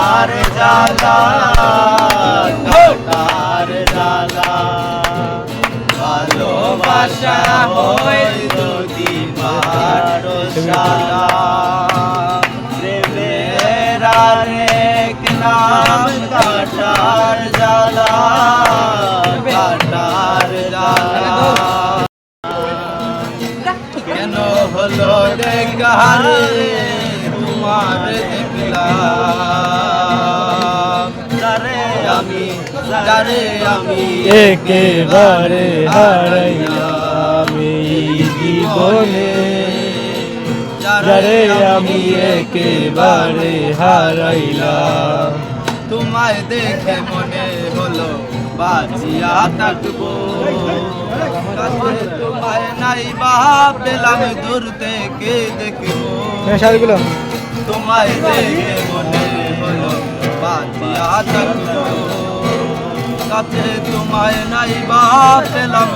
কাটার জ্বালা কাটার জ্বালা ভালোবাসা হয় যদি পারশালা প্রেমের আরেক নাম কাটার জ্বালা কাটার জ্বালা কেন হলো দেখারে তোমার দেখলাম যারে আমি একেবারে হারাইলাম এই জীবনে, যারে আমি একেবারে হারাইলাম। তোমায় দেখে মনে হলো বাঁচিয়া থাকবো, তোমায় নাই বা পেলাম দূর থেকে দেখবো। তোমায় দেখে মনে হলো বাঁচিয়া থাকবো, কাছে তোমায় নাই বা পেলাম